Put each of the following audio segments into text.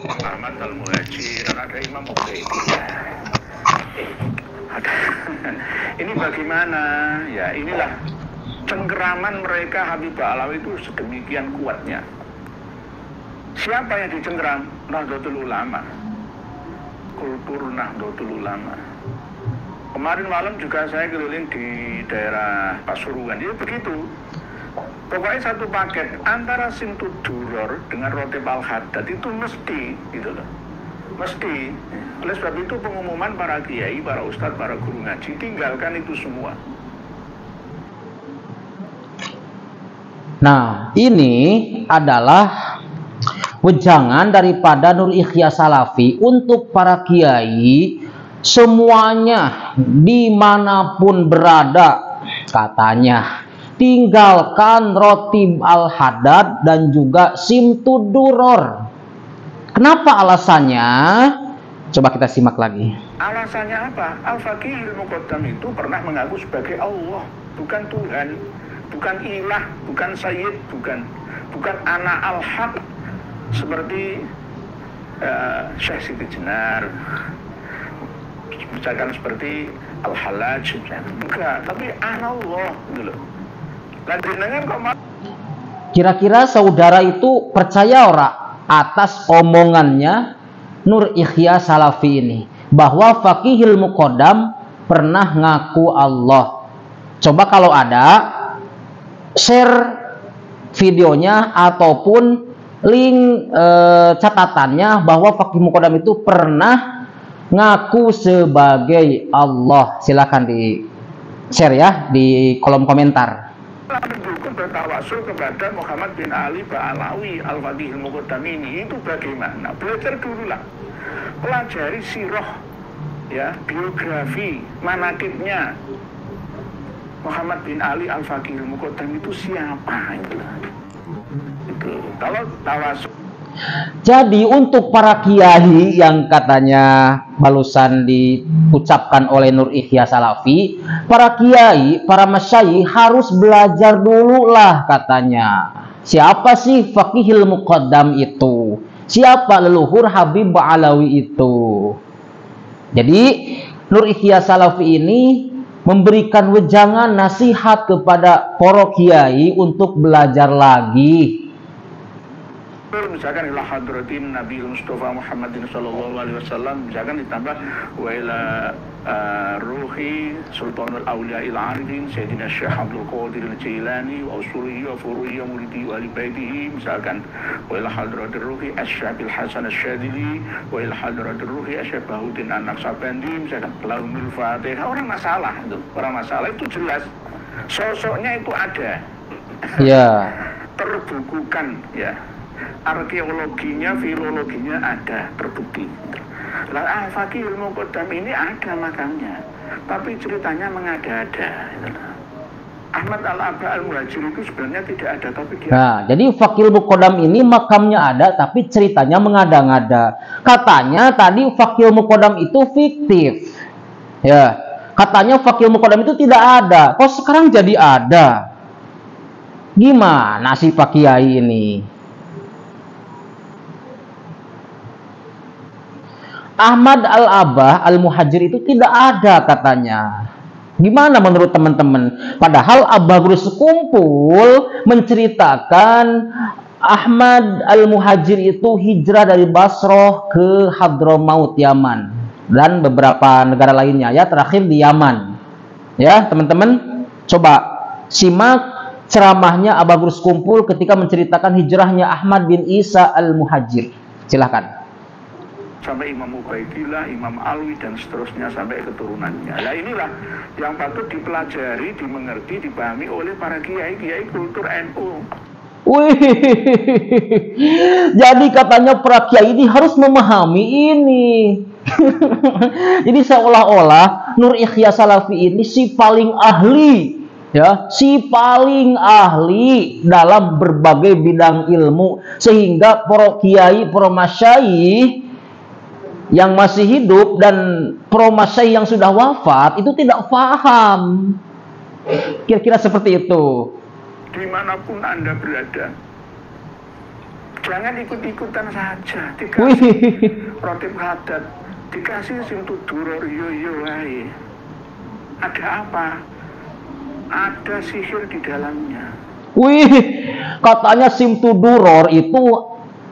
Ahmad Al-Muhajir, ada Imam Ubaidillah. Ini bagaimana? Ya inilah cengkeraman mereka Habibah Alawi itu sedemikian kuatnya. Siapa yang dicengkeram? Nahdlatul Ulama. Kultur Nahdlatul Ulama. Kemarin malam juga saya keliling di daerah Pasuruan. Jadi begitu. Pokoknya satu paket antara Simtud Duror dengan Rotib Al-Haddad itu mesti gitu loh. Mesti. Oleh sebab itu pengumuman para kiai, para ustadz, para guru ngaji, tinggalkan itu semua. Nah, ini adalah wejangan daripada Nur Ikhya Salafi untuk para kiai semuanya dimanapun berada, katanya tinggalkan Rotib Al-Haddad dan juga Simtud Duror. Kenapa alasannya? Coba kita simak lagi. Alasannya apa? Al-Faqihul Muqaddam itu pernah mengaku sebagai Allah, bukan Tuhan, bukan ilah, bukan sayyid, bukan anak al-haq seperti Syekh Siti Jenar, misalkan seperti Al-Hallaj, bukan, tapi Allah gitu loh. Kira-kira saudara itu percaya ora atas omongannya Nur Ikhya Salafi ini bahwa Faqihul Muqaddam pernah ngaku Allah? Coba kalau ada, share videonya ataupun link catatannya bahwa Faqih Muqaddam itu pernah ngaku sebagai Allah. Silakan di share ya di kolom komentar. Mendukung bertawasul kepada Muhammad bin Ali Ba'alawi Al-Faqihul Muqaddam ini itu bagaimana? Belajar dulu lah, pelajari sirah, ya, biografi, manaqibnya Muhammad bin Ali Al-Faqihul Muqaddam itu siapa itu? Kalau tawasul. Jadi untuk para kiai yang katanya barusan diucapkan oleh Nur Ikhya Salafi, para kiai, para masyayikh harus belajar dulu lah katanya. Siapa sih Faqihul Muqaddam itu? Siapa leluhur Habib Alawi itu? Jadi Nur Ikhya Salafi ini memberikan wejangan nasihat kepada para kiai untuk belajar lagi. Misalkan ila hadratin Nabi Mustafa Muhammadin sallallahu alaihi wasallam, misalkan ditambah wa ila ruhi sultanul awliya il arifin sayyidina Syekh Abdul Qadir al-Jilani wa usulihi wa furuhi wa muridi wa ali baitihi, misalkan wa ila hadratir ruhi asy-Syabil Hasan asy-Syadili wa ila hadratir ruhi asy-Syekh Bahuddin An-Naqsabandi, misalkan Laumul Fatihah. Orang masalah itu jelas sosoknya itu ada. Ya. Terbukukan ya. Arkeologinya, filologinya ada, terbukti. Lah Al-Faqihul Muqaddam ini ada makamnya, tapi ceritanya mengada-ada. Ahmad Al-Aba Al-Muhajir itu sebenarnya tidak ada, tapi dia. Nah, jadi Faqihul Muqaddam ini makamnya ada, tapi ceritanya mengada-ngada. Katanya tadi Faqihul Muqaddam itu fiktif. Ya, katanya Faqihul Muqaddam itu tidak ada. Kok sekarang jadi ada? Gimana sih Pak Kiai ini? Ahmad Al-Abah Al-Muhajir itu tidak ada katanya. Gimana menurut teman-teman? Padahal Abah Guru Sekumpul menceritakan Ahmad Al-Muhajir itu hijrah dari Basrah ke Hadramaut Yaman dan beberapa negara lainnya, ya, terakhir di Yaman. Ya, teman-teman, coba simak ceramahnya Abah Guru Sekumpul ketika menceritakan hijrahnya Ahmad bin Isa Al-Muhajir. Silahkan. Sampai Imam Ubaidillah, Imam Alwi, dan seterusnya sampai keturunannya. Nah inilah yang patut dipelajari, dimengerti, dipahami oleh para kiai-kiai kultur NU. Wih, jadi katanya para kiai ini harus memahami ini. Jadi seolah-olah Nur Ikhya Salafi ini si paling ahli, ya, si paling ahli dalam berbagai bidang ilmu, sehingga para kiai, para masyayikh yang masih hidup dan para masyayikh yang sudah wafat itu tidak paham. Kira-kira seperti itu. Dimanapun Anda berada, Jangan ikut-ikutan saja. Dikasih Rotib Haddad, dikasih Simtuduror, yo wae. Ada apa? Ada sihir di dalamnya. Katanya Simtuduror itu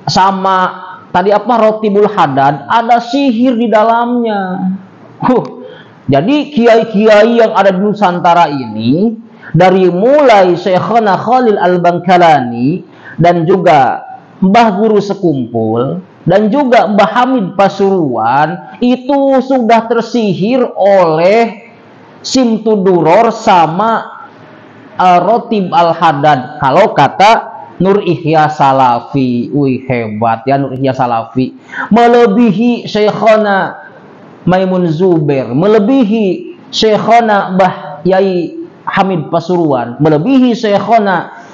sama tadi apa Rotibul Haddad, ada sihir di dalamnya. Jadi kiai-kiai yang ada di Nusantara ini, dari mulai Syekhana Khalil Al-Bangkalani dan juga Mbah Guru Sekumpul dan juga Mbah Hamid Pasuruan, itu sudah tersihir oleh Simtuduror sama Rotib Al-Haddad. Kalau kata Nur Ihya Salafi, hebat ya Nur Ihya Salafi, melebihi Syekhana Maimun Zubair, melebihi Syekhana Mbah Yai Hamid Pasuruan, melebihi Syekhana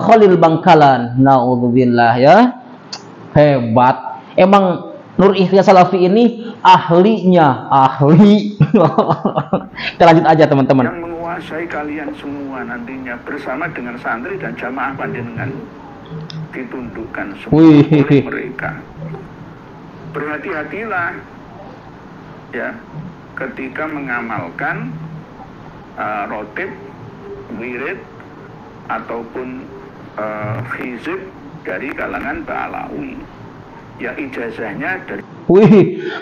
Khalil Bangkalan. Naudzubillah ya. Hebat. Emang Nur Ihya Salafi ini ahlinya, ahli. Kita lanjut aja teman-teman. Yang menguasai kalian semua nantinya bersama dengan santri dan jamaah panjenengan ditundukkan semua oleh mereka. Berhati-hatilah ya ketika mengamalkan rotib, wirid ataupun hizib dari kalangan Ba'alawi. Ya ijazahnya dari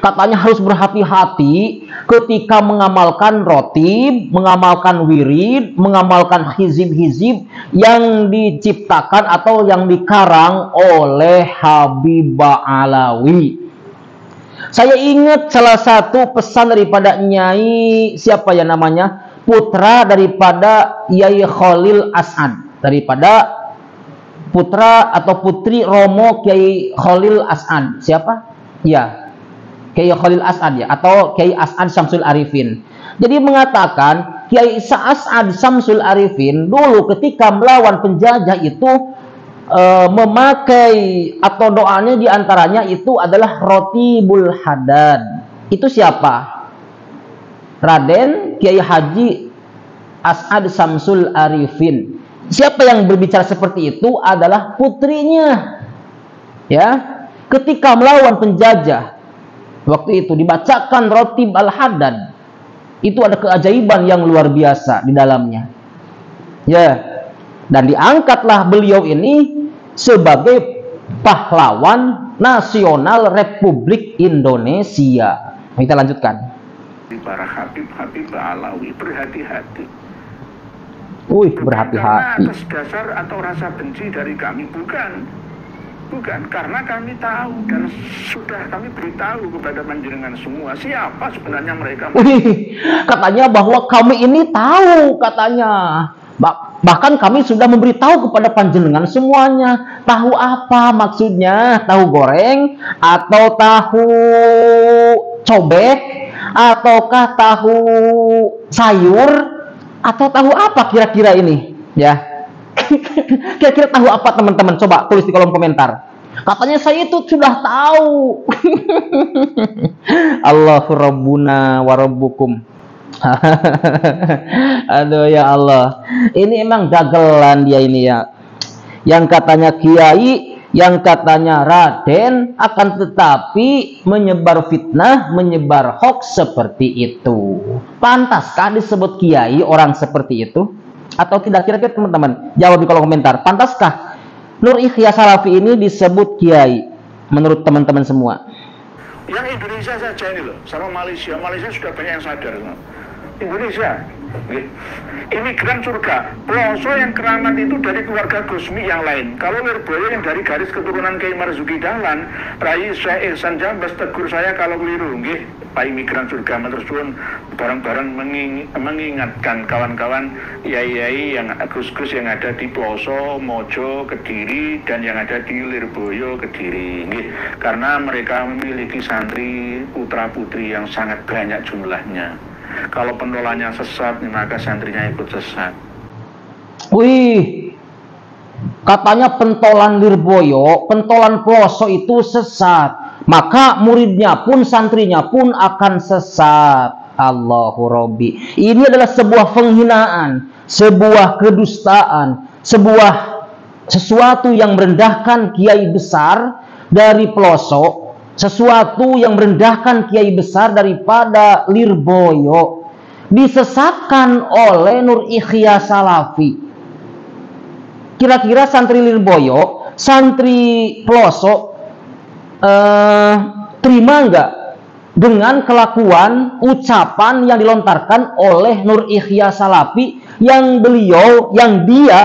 katanya harus berhati-hati ketika mengamalkan rotib, mengamalkan wirid, mengamalkan hizib-hizib yang diciptakan atau yang dikarang oleh Habib Ba'alawi. Saya ingat salah satu pesan daripada Nyai, siapa ya namanya? Putra daripada Yai Khalil As'ad, daripada putra atau putri Romo Kiai Khalil As'ad. Siapa? Ya, Kiai Khalil As'ad ya, atau Kiai As'ad Syamsul Arifin. Jadi mengatakan Kiai As'ad Syamsul Arifin dulu ketika melawan penjajah itu memakai atau doanya diantaranya itu adalah Rotibul Haddad. Itu siapa? Raden Kiai Haji As'ad Syamsul Arifin. Siapa yang berbicara seperti itu adalah putrinya. Ya, ketika melawan penjajah, waktu itu dibacakan Rotib Al-Haddad. Itu ada keajaiban yang luar biasa di dalamnya. Ya, dan diangkatlah beliau ini sebagai pahlawan nasional Republik Indonesia. Kita lanjutkan. Para Habib-Habib Ba'alawi, berhati-hati. Berhati-hati. Atas dasar atau rasa benci dari kami, bukan karena kami tahu dan sudah kami beritahu kepada panjenengan semua siapa sebenarnya mereka. Katanya bahwa kami ini tahu, katanya. Bahkan kami sudah memberitahu kepada panjenengan semuanya. Tahu apa maksudnya? Tahu goreng atau tahu cobek ataukah tahu sayur? Atau tahu apa kira-kira ini? Ya. Kira-kira tahu apa teman-teman? Coba tulis di kolom komentar. Katanya saya itu sudah tahu. Allahu Rabbuna wa Rabbukum. Aduh ya Allah. Ini emang dagelan dia ini ya. Yang katanya kiai, yang katanya raden, akan tetapi menyebar fitnah, menyebar hoax seperti itu. Pantaskah disebut kiai orang seperti itu? Atau tidak? Kira-kira teman-teman jawab di kolom komentar. Pantaskah Nur Ihya Salafi ini disebut kiai menurut teman-teman semua? Yang Indonesia saja ini loh, sama Malaysia sudah banyak yang sadar. Indonesia, imigran surga. Ploso yang keramat itu dari keluarga Gusmi yang lain. Kalau Lirboyo yang dari garis keturunan Kiai Marzuki Dahlan, Rai Syekh Ihsan Jambas, tegur saya kalau keliru. Nggih, Pak imigran surga, matur suwun bareng-bareng mengingatkan kawan-kawan yai-yai yang Gus-Gus yang ada di Ploso, Mojo, Kediri, dan yang ada di Lirboyo, Kediri. Nggih, karena mereka memiliki santri putra-putri yang sangat banyak jumlahnya. Kalau penolanya sesat, maka santrinya ikut sesat. Katanya pentolan Lirboyo, pentolan Ploso itu sesat. Maka muridnya pun, santrinya pun akan sesat. Allahu Rabbi. Ini adalah sebuah penghinaan, sebuah kedustaan, sebuah sesuatu yang merendahkan kiai besar dari pelosok, sesuatu yang merendahkan kiai besar daripada Lirboyo, disesatkan oleh Nur Ikhya Salafi. Kira-kira santri Lirboyo, santri pelosok, terima nggak dengan kelakuan, ucapan yang dilontarkan oleh Nur Ikhya Salafi yang dia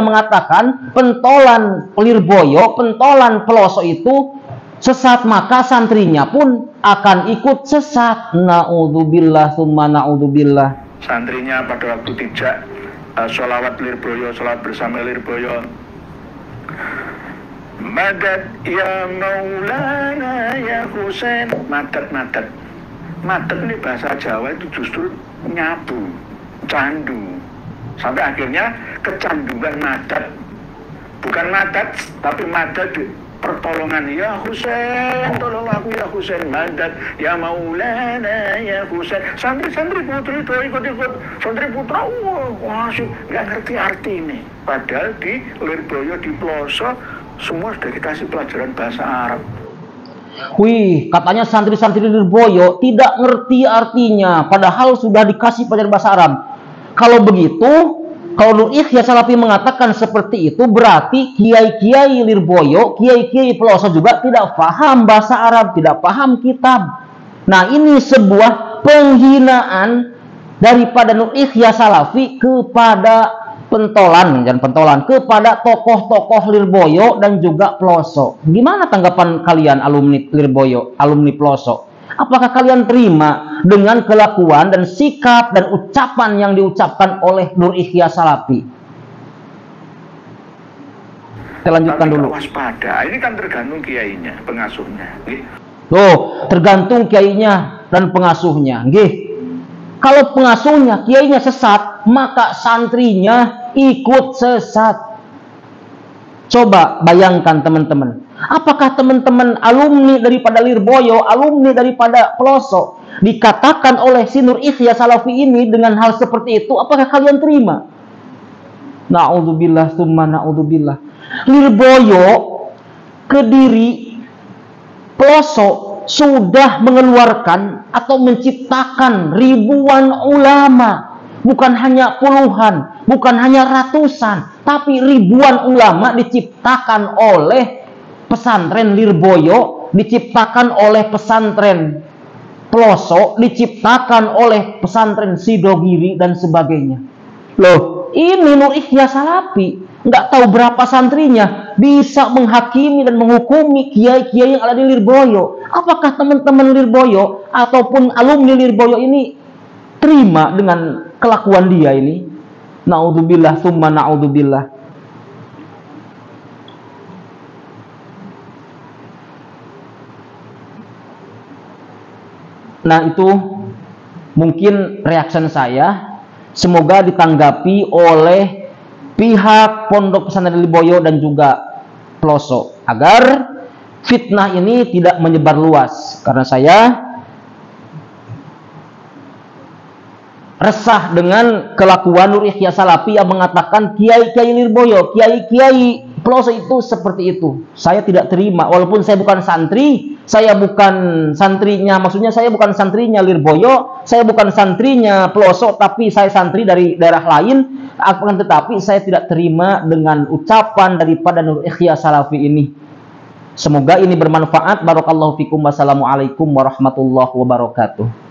mengatakan pentolan Lirboyo, pentolan pelosok itu sesat, maka santrinya pun akan ikut sesat. Na'udzubillah summa na'udzubillah. Santrinya pada waktu tidak sholawat Lirboyo, sholawat bersama Lirboyo, Madad ya Maulana ya Husain. Madad ini bahasa Jawa itu justru nyabu, candu, sampai akhirnya kecanduan madad. Bukan madad, tapi madad pertolongan. Ya Husain, tolong aku ya Husain. Madad ya Maulana ya Husain. Santri putri itu ikut-ikut. Santri putra, wah sih nggak ngerti arti ini. Padahal di Lirboyo, di pelosok, semua sudah dikasih pelajaran bahasa Arab. Wih, katanya santri-santri Lirboyo tidak ngerti artinya, padahal sudah dikasih pelajaran bahasa Arab. Kalau begitu, kalau Nur Ikhya Salafi mengatakan seperti itu, berarti kiai-kiai Lirboyo, kiai-kiai pelosok juga tidak paham bahasa Arab, tidak paham kitab. Nah, ini sebuah penghinaan daripada Nur Ikhya Salafi kepada pentolan kepada tokoh-tokoh Lirboyo dan juga pelosok. Gimana tanggapan kalian alumni Lirboyo, alumni pelosok? Apakah kalian terima dengan kelakuan dan sikap dan ucapan yang diucapkan oleh Nur Ikhya Salafi? Kita lanjutkan dulu. Waspada, ini kan tergantung kiainya, pengasuhnya. Loh, tergantung kiainya dan pengasuhnya. Nggih. Kalau pengasuhnya, kiainya sesat, maka santrinya ikut sesat. Coba bayangkan teman-teman, apakah teman-teman alumni daripada Lirboyo, alumni daripada pelosok, dikatakan oleh si Nur Ikhya Salafi ini dengan hal seperti itu, apakah kalian terima? Na'udzubillah summa na'udzubillah. Lirboyo, Kediri, pelosok sudah mengeluarkan atau menciptakan ribuan ulama, bukan hanya puluhan, bukan hanya ratusan, tapi ribuan ulama diciptakan oleh pesantren Lirboyo, diciptakan oleh pesantren pelosok, diciptakan oleh pesantren Sidogiri dan sebagainya. Loh, ini Nur Ikhya Salafi nggak tahu berapa santrinya bisa menghakimi dan menghukumi kiai-kiai yang ada di Lirboyo. Apakah teman-teman Lirboyo ataupun alumni Lirboyo ini terima dengan kelakuan dia ini? Na'udzubillah summa na'udzubillah. Nah, itu mungkin reaction saya. Semoga ditanggapi oleh pihak Pondok Pesantren Lirboyo dan juga pelosok agar fitnah ini tidak menyebar luas, karena saya resah dengan kelakuan Nur Ikhya Salafi yang mengatakan kiai-kiai Lirboyo, kiai-kiai pelosok itu seperti itu. Saya tidak terima, walaupun saya bukan santri, saya bukan santrinya, maksudnya saya bukan santrinya Lirboyo, saya bukan santrinya pelosok, tapi saya santri dari daerah lain. Akan tetapi saya tidak terima dengan ucapan daripada Nur Ikhya Salafi ini. Semoga ini bermanfaat. Barakallahu fikum. Wassalamualaikum warahmatullahi wabarakatuh.